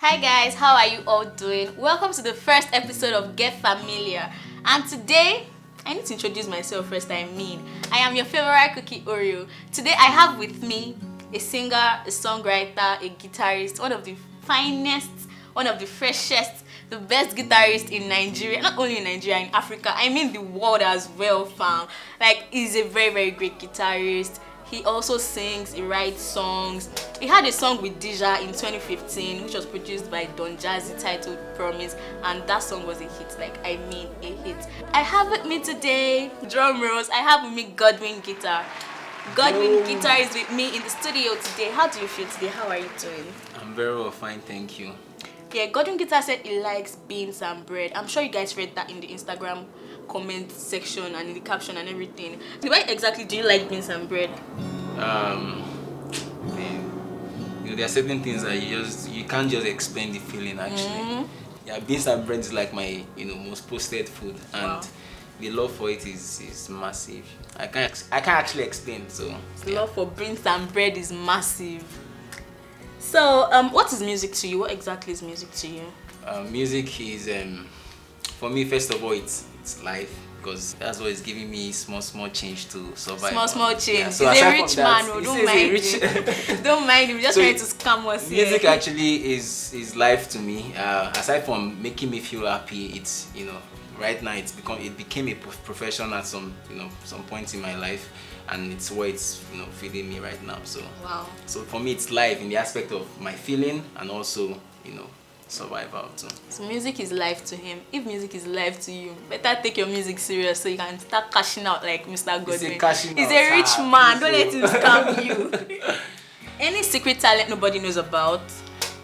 Hi guys, how are you all doing? Welcome to the first episode of Get Familiar. And today, I need to introduce myself first. I am your favorite cookie Oreo. Today I have with me a singer, a songwriter, a guitarist, one of the finest, one of the freshest, the best guitarist in Nigeria. Not only in Nigeria, in Africa. I mean the world as well, fam. Like, he's a very, very great guitarist. He also sings, he writes songs. He had a song with Di'jah in 2015, which was produced by Don Jazzy, titled Promise, and that song was a hit. Like, I mean, a hit. I have with me today, drum rolls, I have with me Godwyn Guitar. Godwyn Guitar is with me in the studio today. How do you feel today? How are you doing? I'm very well, fine, thank you. Yeah, Godwyn Guitar said he likes beans and bread. I'm sure you guys read that in the Instagram comment section and in the caption and everything. So why exactly do you like beans and bread? There are certain things that you can't just explain the feeling actually. Yeah, beans and bread is like my most posted food, and the love for it is massive. I can't actually explain. So the love for beans and bread is massive. So what is music to you? What exactly is music to you? Music is for me, first of all, it's life, because that's what is giving me small change to survive. Small change. Yeah, so he's a rich man. Don't mind him. Don't mind him. Just trying to scam us. Music actually is life to me. Aside from making me feel happy, it's right now it became a profession at some point in my life, and it's what it's feeding me right now. So so for me, it's life in the aspect of my feeling and also survival too. So music is life to him. If music is life to you, better take your music serious so you can start cashing out like Mr. Godwyn. He's a rich man. Don't let him scam you. Any secret talent nobody knows about?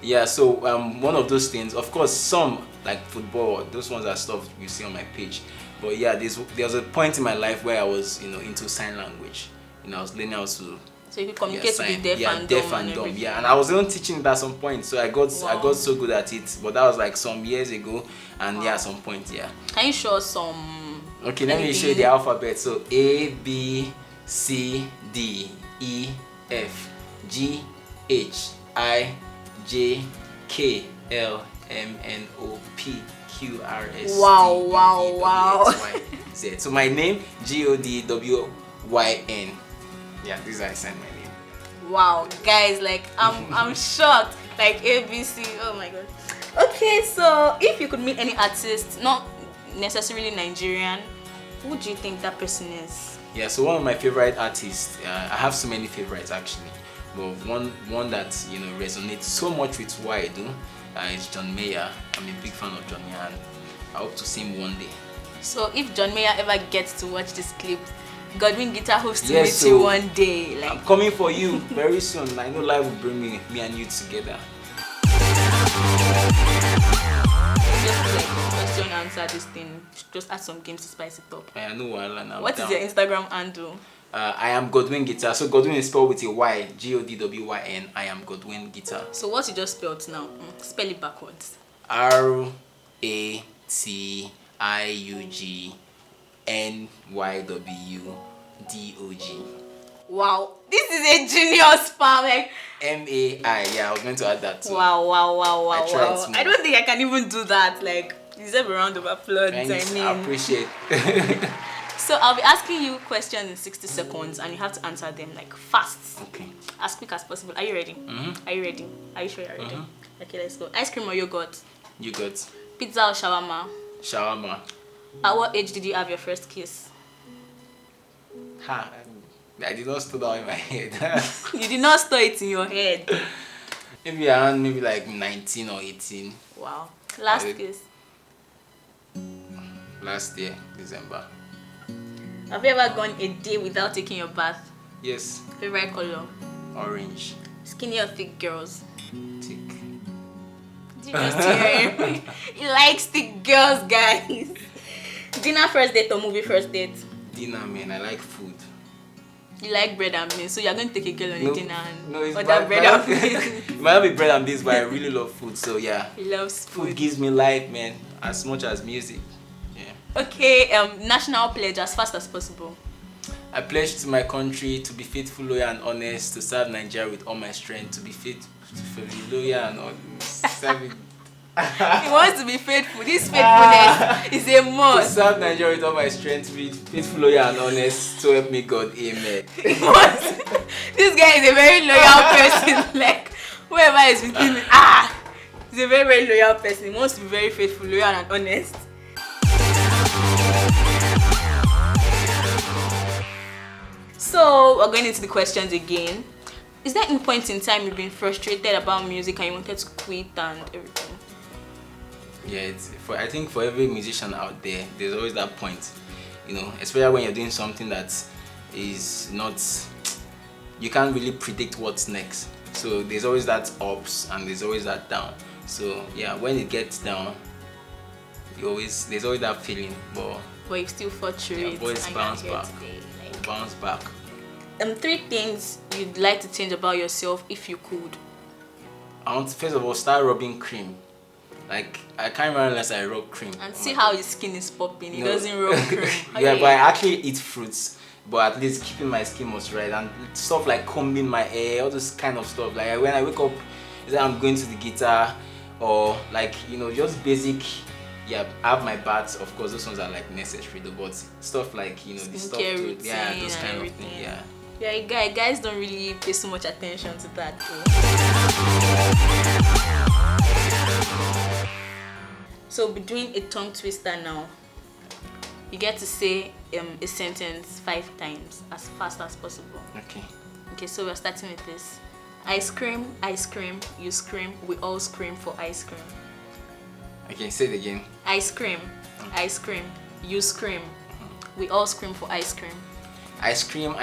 Yeah, so one of those things, of course, some like football, those ones are stuff you see on my page. But yeah, there was a point in my life where I was into sign language. I was learning how to. So you could communicate with the deaf and dumb. Yeah, and I was even teaching it at some point. So I got so good at it. But that was like some years ago, and yeah, at some point, yeah. Can you show us some? Okay, let me show you the alphabet. So A, B, C, D, E, F, G, H, I, J, K, L, M, N, O, P, Q, R, S, T, U, V, W, X, Y, Z. So my name, Godwyn. Yeah, this is how I signed my name. Wow, guys, like I'm shocked. Like ABC. Oh my god. Okay, so if you could meet any artist, not necessarily Nigerian, who do you think that person is? Yeah, so one of my favorite artists. I have so many favorites actually, but one that resonates so much with what I do is John Mayer. I'm a big fan of John Mayer, and I hope to see him one day. So if John Mayer ever gets to watch this clip, Godwyn Guitar hopes to meet you one day. Like, I'm coming for you very soon. I know life will bring me and you together. Just like question answer this thing. Just add some games to spice it up. I know what is your Instagram handle? I am Godwyn Guitar. So Godwyn is spelled with a Y. Godwyn. I am Godwyn Guitar. So what you just spelled now? Spell it backwards. RATIGNYWDOG. Wow, this is a genius fam. Like MAI. Yeah, I was meant to add that too. Wow. I don't think I can even do that. Like, deserve a round of applause. I appreciate. So I'll be asking you questions in 60 seconds, and you have to answer them like fast. Okay. As quick as possible. Are you ready? Are you ready? Are you sure you're ready? Okay, let's go. Ice cream or yogurt? Yogurt. Pizza or shawarma? Shawarma. At what age did you have your first kiss? I did not store that in my head. You did not store it in your head? Maybe around like 19 or 18. Wow. Last kiss? Last year, December. Have you ever gone a day without taking your bath? Yes. Favorite color? Orange. Skinny or thick girls? Thick. Did you just hear him? He likes thick girls, guys. Dinner first date or movie first date? Dinner, man. I like food. You like bread and beans, so you're going to take a girl on a dinner and order bread and beans. It might not be bread and beans, but I really love food, so yeah. He loves food. Food gives me life, man, as much as music. Yeah. Okay, national pledge as fast as possible. I pledge to my country to be faithful, loyal, and honest, to serve Nigeria with all my strength, to be faithful, loyal, and honest. He wants to be faithful. This faithfulness is a must. To serve Nigeria with all my strength, be faithful, loyal, and honest. So help me God. Amen. This guy is a very loyal person. Like, whoever is with him, he's a very, very loyal person. He wants to be very faithful, loyal, and honest. So, we're going into the questions again. Is there any point in time you've been frustrated about music and you wanted to quit and everything? Yeah, I think for every musician out there, there's always that point, especially when you're doing something that is not, you can't really predict what's next. So there's always that ups and there's always that down. So yeah, when it gets down, there's always that feeling, but you still fought through it. Boys bounce back. Bounce back. 3 things you'd like to change about yourself if you could. I want to first of all start rubbing cream. Like, I can't remember unless I rub cream. And see how his skin is popping. He doesn't rub cream. Yeah, but I actually eat fruits. But at least keeping my skin moisturized and stuff like combing my hair, all this kind of stuff. Like when I wake up, either I'm going to the guitar or like, just basic. Yeah, I have my baths. Of course, those ones are like necessary though. But stuff like, the stuff to, yeah, those kind of things. Yeah. Yeah, guys don't really pay so much attention to that though. So we're doing a tongue twister now. You get to say a sentence 5 times as fast as possible. Okay, so we're starting with this. Ice cream, you scream, we all scream for ice cream. Okay, say it again. Ice cream, you scream, we all scream for ice cream. Ice cream,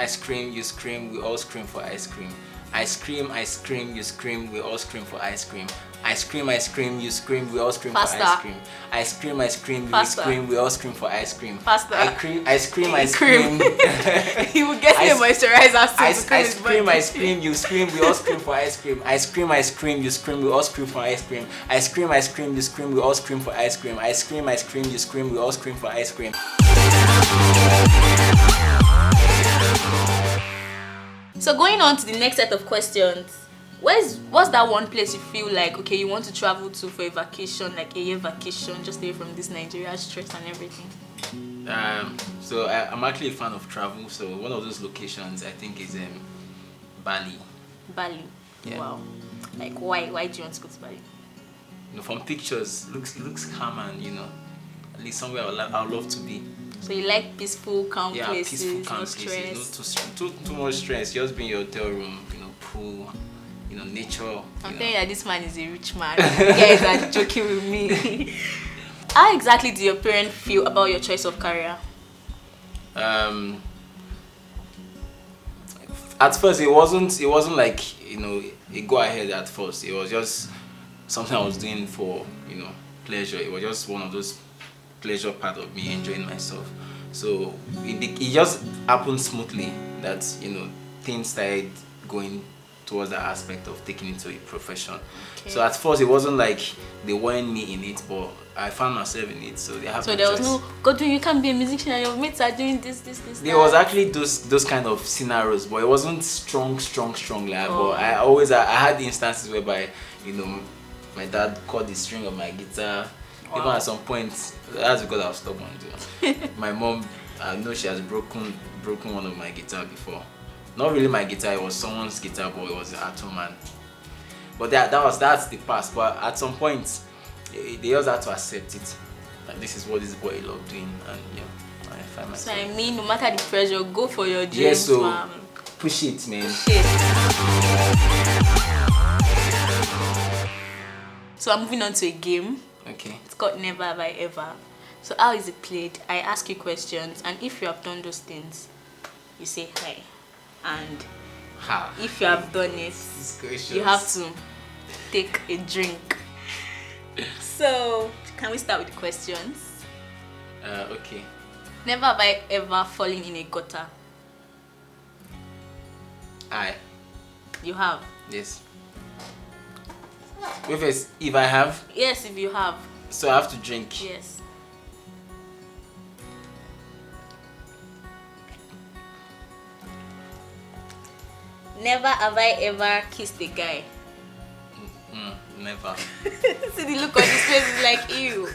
you scream, we all scream for ice cream. Ice cream, you scream, we all scream for ice cream. Ice cream, you scream, we all scream Faster. for ice cream. Ice cream, you scream, we all scream for ice cream. Faster. Ice cream. He will get the moisturizer soon. Ice cream, you scream, we all scream for ice cream. Ice cream, you scream, we all scream for ice cream. Ice cream, you scream, we all scream for ice cream. Ice cream, you scream, we all scream for ice cream. So going on to the next set of questions, what's that one place you feel like, okay, you want to travel to for a vacation, like a year vacation, just away from this Nigeria stress and everything? So I'm actually a fan of travel. So one of those locations I think is Bali. Bali. Yeah. Wow. Like why do you want to go to Bali? From pictures, looks calm and at least somewhere I'd love to be. So you like peaceful, calm places, peaceful, calm no stress. Not too much stress. Just be in your hotel room, pool, nature. I'm telling you that this man is a rich man. You guys are joking with me. How exactly do your parents feel about your choice of career? At first, it wasn't like a go ahead. At first, it was just something I was doing for pleasure. It was just one of those pleasure part of me enjoying myself. So it just happened smoothly that things started going towards that aspect of taking it to a profession. Okay. So at first it wasn't like they wanted me in it, but I found myself in it. So they have. So there was no Godwyn, you can't be a musician and your mates are doing this. There was actually those kind of scenarios, but it wasn't strong like. But I had instances whereby my dad caught the string of my guitar. Wow. Even at some point, that's because I was stubborn too. My mom, I know she has broken one of my guitar before. Not really my guitar, it was someone's guitar, but it was an Atom man. But that's the past. But at some point, they also had to accept it. That this is what this boy loved doing, and I find myself. So no matter the pressure, go for your dreams, so push it, man. So I'm moving on to a game. Okay. It's called Never Have I Ever. So how is it played? I ask you questions, and if you have done those things, you say hi. And if you have done it, you have to take a drink. So can we start with the questions? Okay. Never have I ever fallen in a gutter. You have? Yes. If I have? Yes, if you have. So I have to drink? Yes. Never have I ever kissed a guy. Never. See the look on his face is like ew.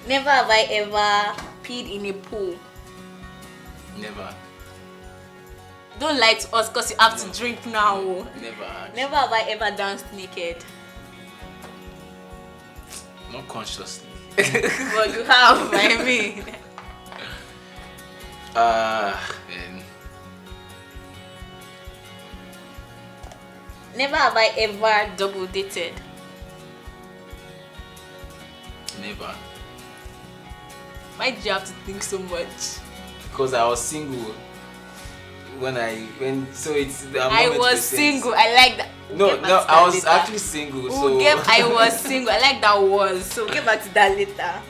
Never have I ever peed in a pool. Never. Don't lie to us because you have to drink now. No, never. Actually. Never have I ever danced naked. Not consciously. But you have, I mean. Man. Never have I ever double dated. Never. Why did you have to think so much? Because I was single so it's I was single. I like that. No, I was actually single. I was single. I like that was. So get back to that later.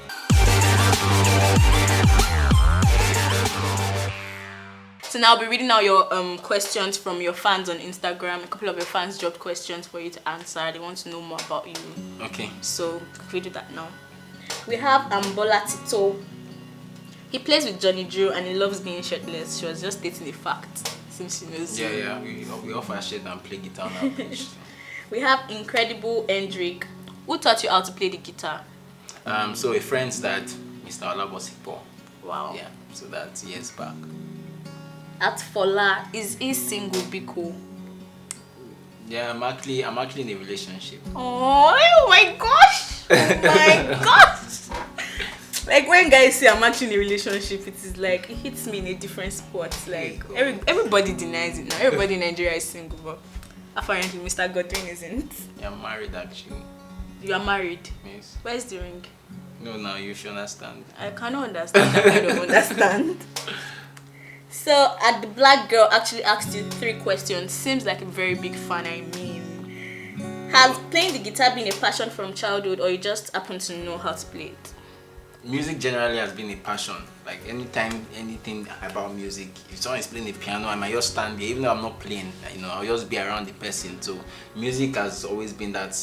So now I'll be reading out your questions from your fans on Instagram. A couple of your fans dropped questions for you to answer. They want to know more about you. Okay. So we do that now. We have Ambola Tito. He plays with Johnny Drew and he loves being shirtless. She was just stating the fact since she knows you. Yeah. We offer shirt and play guitar now. We have Incredible Hendrik. Who taught you how to play the guitar? So a friend's dad, Mr. Olabosipo. Wow. Yeah. So that's years back. At Fola, is he single, Biko? Yeah, I'm actually in a relationship. Oh my gosh! Oh my gosh! Like when guys say I'm actually in a relationship, it is like it hits me in a different spot. Like everybody denies it now. Everybody in Nigeria is single, but apparently Mr. Godwyn isn't. Yeah, I'm married actually. You are married? Yes. Where's the ring? No, now you should understand. I cannot understand. I don't understand. So, the black girl actually asked you 3 questions. Seems like a very big fan, I mean. Has playing the guitar been a passion from childhood or you just happen to know how to play it? Music generally has been a passion. Like anytime, anything about music, if someone is playing the piano, I might just stand there. Even though I'm not playing, I'll just be around the person. So, music has always been that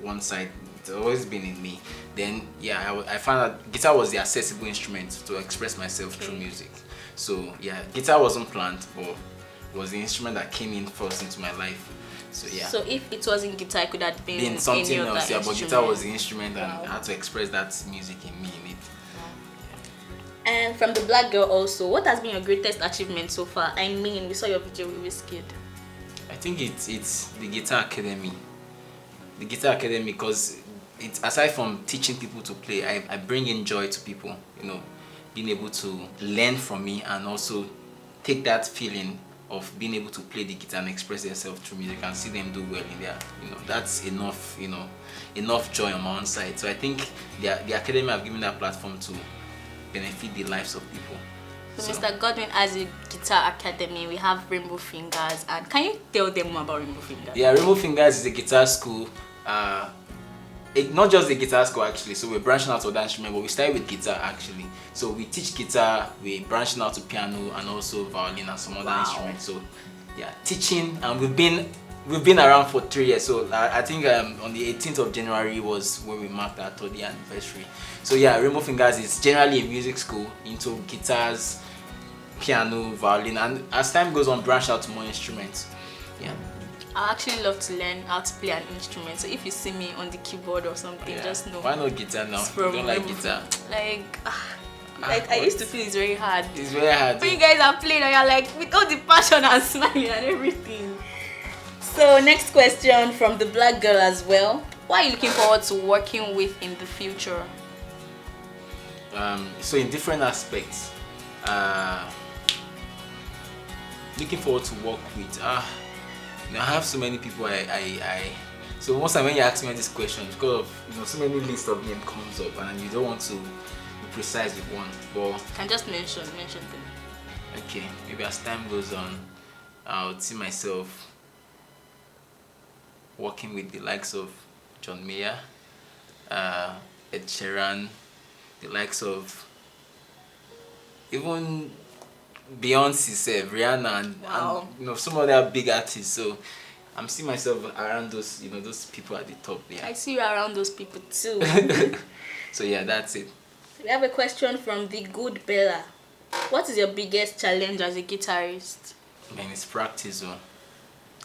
one side. It's always been in me. Then, yeah, I found that guitar was the accessible instrument to express myself through music. So yeah, guitar wasn't planned, but it was the instrument that came in first into my life. So yeah. So if it wasn't guitar, it could have been something any else. other Yeah, but guitar was the instrument, and Wow. I had to express that music in me. Wow. And from the black girl also, what has been your greatest achievement so far? I mean, we saw your video with Wizkid. I think it's the Guitar Academy. The Guitar Academy, because it's aside from teaching people to play, I bring in joy to people. Being able to learn from me and also take that feeling of being able to play the guitar and express themselves through music and see them do well in there. That's enough. Enough joy on my own side. So I think the academy have given that platform to benefit the lives of people. So Mr. Godwyn has a guitar academy. We have Rainbow Fingers, and can you tell them more about Rainbow Fingers? Yeah, Rainbow Fingers is a guitar school. Not just the guitar school actually, so we're branching out to that instrument, but we started with guitar actually. So we teach guitar, we're branching out to piano and also violin and some other instruments. So yeah, teaching, and we've been around for 3 years. So I think on the 18th of January was when we marked our 3rd anniversary. So yeah, Rainbow Fingers is generally a music school into guitars, piano, violin, and as time goes on, branch out to more instruments. Yeah. I actually love to learn how to play an instrument. So if you see me on the keyboard or something, just know. Why not guitar now? You don't like guitar? I used to feel it's very hard. It's very hard. When you guys are playing and you're like with all the passion and smiling and everything. So next question from the black girl as well. What are you looking forward to working with in the future? So in different aspects, looking forward to work with. I have so many people. So most time when you ask me this question, because of so many lists of names comes up, and you don't want to be precise with one. But can just mention them. Okay, maybe as time goes on, I'll see myself working with the likes of John Mayer, Ed Sheeran, the likes of even Beyonce, Rihanna, and some other big artists. So I'm seeing myself around those, those people at the top there. I see you around those people too. So yeah, that's it. We have a question from the good Bella. What is your biggest challenge as a guitarist? Man, it's practice.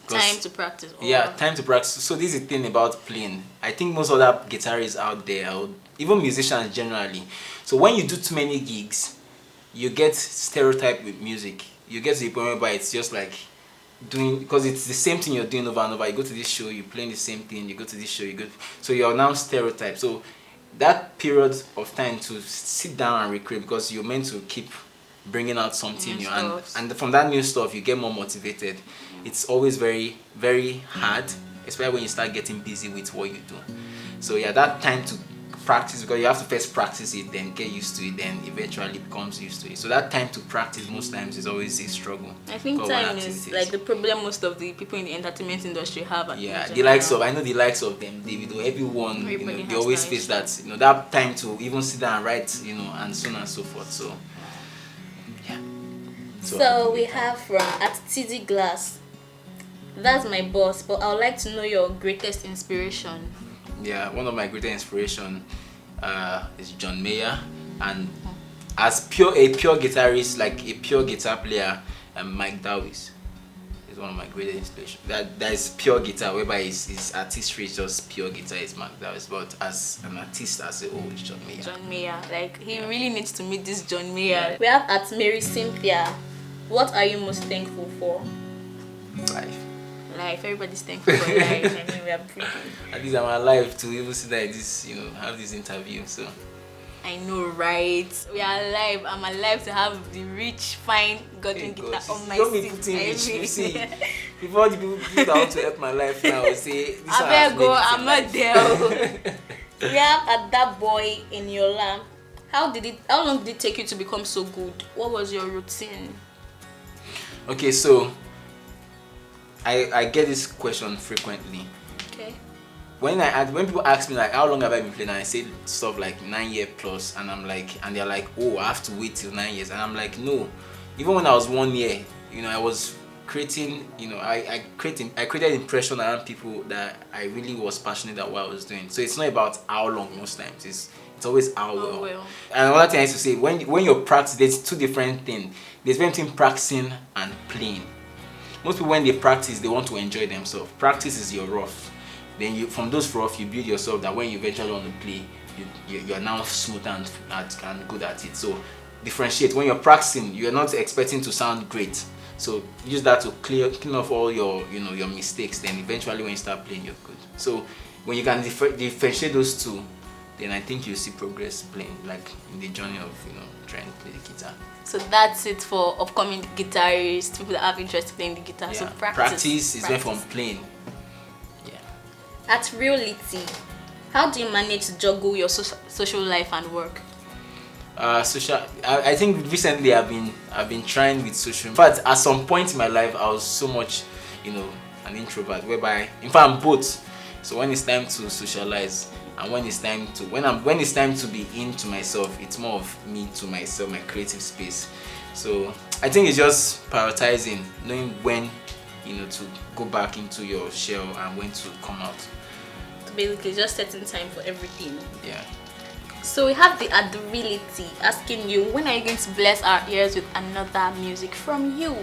Time to practice. Yeah, time to practice. So this is the thing about playing. I think most other guitarists out there, or even musicians generally. So when you do too many gigs, you get stereotyped with music. You get to the point where it's just like doing, because it's the same thing you're doing over and over. You go to this show, you're playing the same thing. You go to this show, so you're now stereotyped. So that period of time to sit down and recreate, because you're meant to keep bringing out something new, and from that new stuff you get more motivated. It's always very, very hard, especially when you start getting busy with what you do. So yeah, that time to practice, because you have to first practice it, then get used to it, then eventually becomes used to it. So that time to practice most times is always a struggle. I think time is like the problem most of the people in the entertainment industry have. The likes of, I know the likes of them, David, or everyone, they always face that, that time to even sit down and write, and so on and so forth. So yeah. So we have from at TD Glass. That's my boss, but I would like to know your greatest inspiration. Yeah, one of my greatest inspiration is John Mayer, and as a pure guitarist, like a pure guitar player, Mike Dawes is one of my greatest inspirations. That is pure guitar, whereby his artistry is just pure guitar, is Mike Dawes, but as an artist as a whole, it's John Mayer. John Mayer, like he really needs to meet this John Mayer. Yeah. We have at Mary Cynthia. What are you most thankful for? Life. Everybody's thankful for life. I mean, we are pretty. At least I'm alive to even see that this, have this interview. So I know, right? We are alive. I'm alive to have the rich, fine Godwyn Guitar on my seat. You see, before the people that want to help my life now will say, this I better go. I'm not there. We have at that boy in your lap. How long did it take you to become so good? What was your routine? Okay, so I get this question frequently. Okay. When people ask me like how long have I been playing, and I say stuff like 9 years plus, and they're like, oh, I have to wait till 9 years, and I'm like, no. Even when I was 1 year, I was creating, I created impression around people that I really was passionate about what I was doing. So it's not about how long most times. It's always how well. And another thing I used to say, when you're practicing, there's two different things. There's one between practicing and playing. Most people, when they practice, they want to enjoy themselves. Practice is your rough. Then from those rough, you build yourself that when you eventually want to play, you are now smooth and good at it. So differentiate. When you're practicing, you're not expecting to sound great. So use that to clean off all your your mistakes. Then eventually, when you start playing, you're good. So when you can differentiate those two, then I think you'll see progress playing, like in the journey of trying to play the guitar. So that's it for upcoming guitarists, people that have interest in playing the guitar. Yeah. So practice is went from playing. Yeah. At Reality, how do you manage to juggle your social life and work? I think recently I've been trying with social. In fact, at some point in my life, I was so much, an introvert. Whereby, in fact, I'm both. So when it's time to socialize, and when it's time to be into myself, it's more of me to myself, my creative space. So I think it's just prioritizing, knowing when to go back into your shell and when to come out. So basically just setting time for everything. Yeah. So we have the Adability asking you, when are you going to bless our ears with another music from you?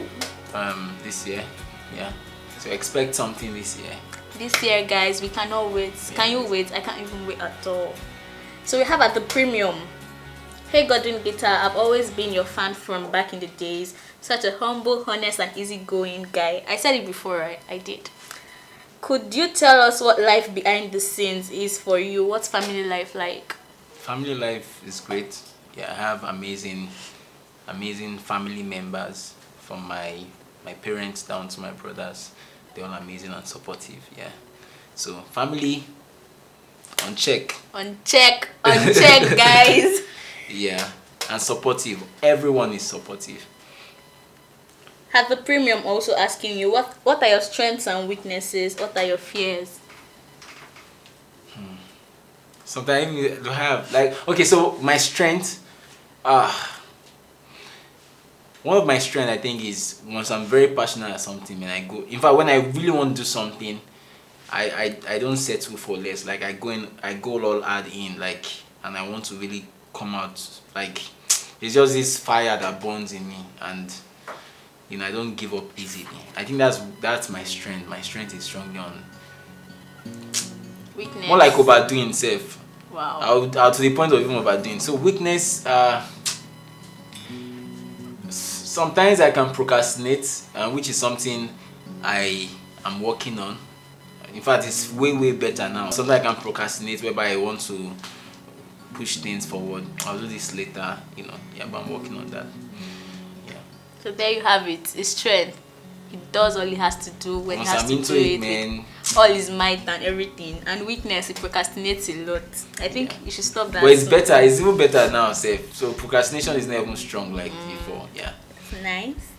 This year. Yeah. So expect something this year. This year, guys, we cannot wait. Yeah. Can you wait? I can't even wait at all. So we have at the Premium. Hey Godwyn Guitar, I've always been your fan from back in the days. Such a humble, honest, and easygoing guy. I said it before, right? I did. Could you tell us what life behind the scenes is for you? What's family life like? Family life is great. Yeah, I have amazing family members, from my parents down to my brothers. They're all amazing and supportive. Yeah. So family on check. On check, guys. Yeah, and supportive. Everyone is supportive. Have the Premium also asking you, what are your strengths and weaknesses? What are your fears? Sometimes you have so my strength, one of my strengths, I think, is once I'm very passionate at something, and I go. In fact, when I really want to do something, I don't settle for less. Like I go all out in, and I want to really come out. Like it's just this fire that burns in me, and I don't give up easily. I think that's my strength. My strength is strongly on weakness. More like overdoing self. Wow. I'll to the point of even overdoing. So weakness, sometimes I can procrastinate, which is something I am working on. In fact, it's way better now. Sometimes I can procrastinate whereby I want to push things forward. I'll do this later, yeah, but I'm working on that. Yeah. So there you have it. It's strength. He does all he has to do when he has to do it, man. With all his might and everything. And weakness, he procrastinates a lot. I think you should stop that. But it's better. It's even better now, safe. So procrastination is not even strong like before. Yeah. Nice.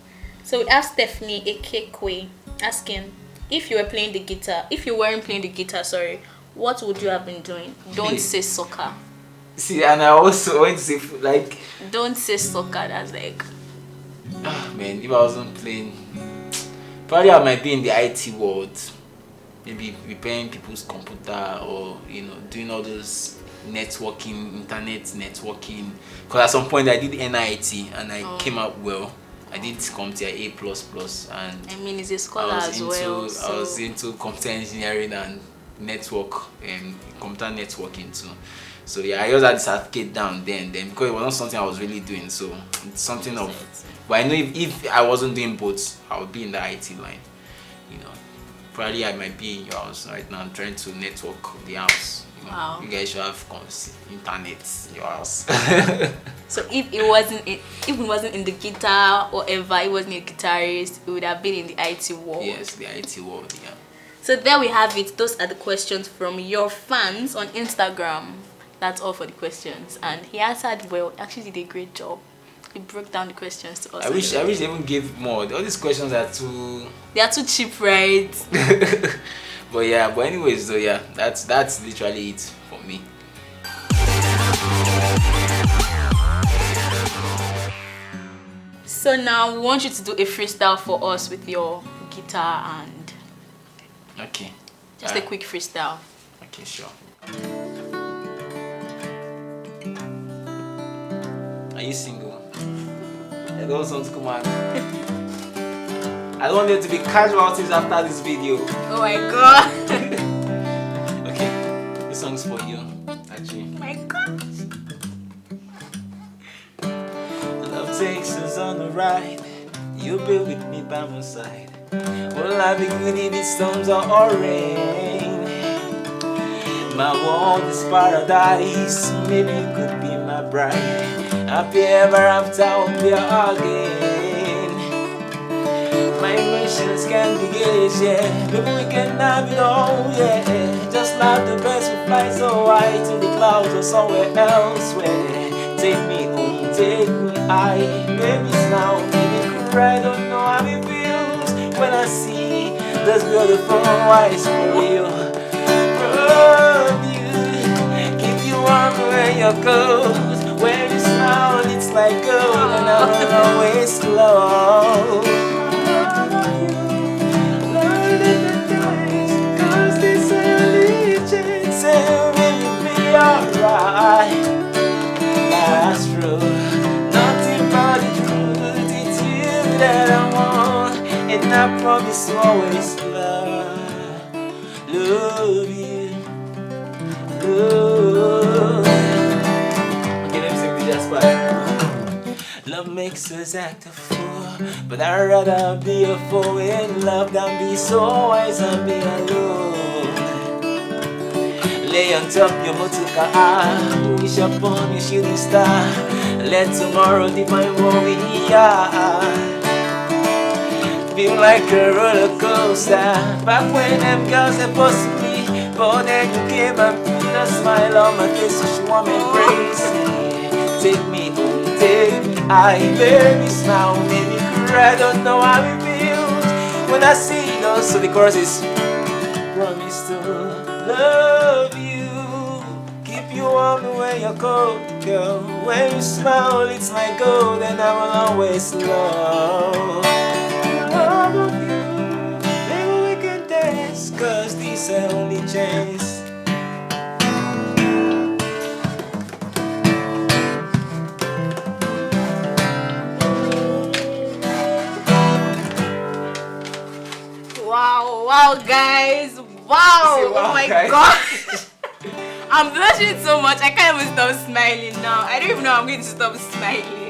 So we have Stephanie Ekekwe asking, if you weren't playing the guitar, what would you have been doing? Don't say soccer. See, and I also want to say, like, don't say soccer. That's like, man, if I wasn't playing, probably I might be in the IT world, maybe repairing people's computer, or doing all those networking, internet networking. Because at some point I did NIT and I came out well. I did come to A++, and I mean, he's a scholar as well. I was into computer engineering and network and computer networking too. So yeah, I just had the certificate down then because it was not something I was really doing. So it's something of, but I know if I wasn't doing both, I would be in the IT line. Probably I might be in your house right now trying to network the house. Wow. You guys should have internet in your house. So if it wasn't in the guitar or ever, it wasn't a guitarist, it would have been in the IT world. Yes, the IT world, yeah. So there we have it. Those are the questions from your fans on Instagram. That's all for the questions, and he answered well. Actually did a great job. He broke down the questions to us. I wish they even gave more. All these questions are too... They are too cheap, right? But anyways, so yeah, that's literally it for me. So now we want you to do a freestyle for us with your guitar and... Okay. Just a quick freestyle. Okay, sure. Are you single? I don't want to come on. I don't want there to be casualties after this video. Oh my god. Okay, this song's for you, actually. Oh my god. Love takes us on the ride. You'll be with me by my side. Will I be good if it storms or rain? My world is paradise. Maybe you could be my bride. Happy ever after will be again. My emotions can be gauged, yeah. Maybe we can have it all, yeah. Just like the birds will fly so high to the clouds or somewhere elsewhere. Take me home, take me high. Maybe it's now, maybe I don't know how it feels when I see those beautiful eyes for real. From you, keep you on where you go. When you smile, it's like gold, and I will always glow. Love the days, 'cause this allegiance will be alright. That's true, nothing but the truth. It's you that I want, and I promise to always love you, love. Love makes us act a fool, but I'd rather be a fool in love than be so wise and be alone. Lay on top your motorcar, wish upon your shooting star. Let tomorrow define what we are. Feel like a roller coaster. Back when them girls supposed to be, but then you came and put a smile on my face, so she want me crazy. Take me home, take me high, baby smile, maybe cry. I don't know how it feels when I see those. So the chorus is promise to love you, keep you on the way you go, girl. When you smile, it's like gold, and I will always love you. Maybe we can dance, 'cause this is our only chance. Wow, guys. Wow. Oh my gosh. I'm blushing so much. I can't even stop smiling now. I don't even know how I'm going to stop smiling.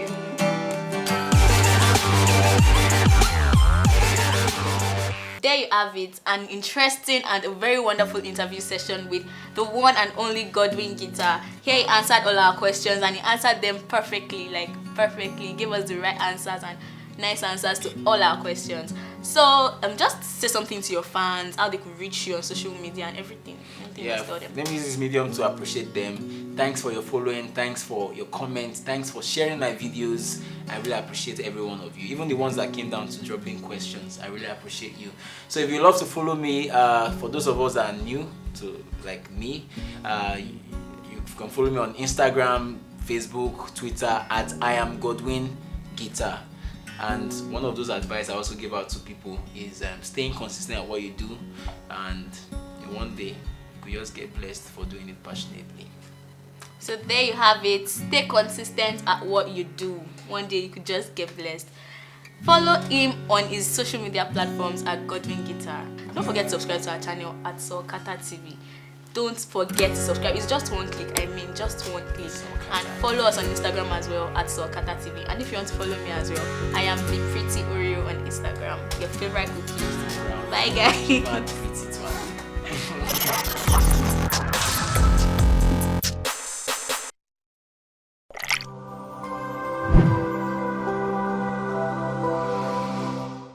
There you have it, an interesting and a very wonderful interview session with the one and only Godwyn Guitar. Here he answered all our questions and he answered them perfectly, perfectly. He gave us the right answers and nice answers to all our questions. So just say something to your fans, how they could reach you on social media and everything. Let me use this medium to appreciate them. Thanks for your following, thanks for your comments, thanks for sharing my videos. I really appreciate every one of you, even the ones that came down to dropping questions. I really appreciate you. So if you love to follow me, for those of us that are new to like me, you can follow me on Instagram, Facebook, Twitter at I am Godwyn Guitar. And one of those advice I also give out to people is staying consistent at what you do, and one day you could just get blessed for doing it passionately. So there you have it. Stay consistent at what you do. One day you could just get blessed. Follow him on his social media platforms at Godwyn Guitar. Don't forget to subscribe to our channel at Sulcata TV. Don't forget to subscribe. It's just one click. Just one click. And follow us on Instagram as well at Sulcata TV. And if you want to follow me as well, I am the Pretty Oreo on Instagram. Your favorite cookies. Bye guys.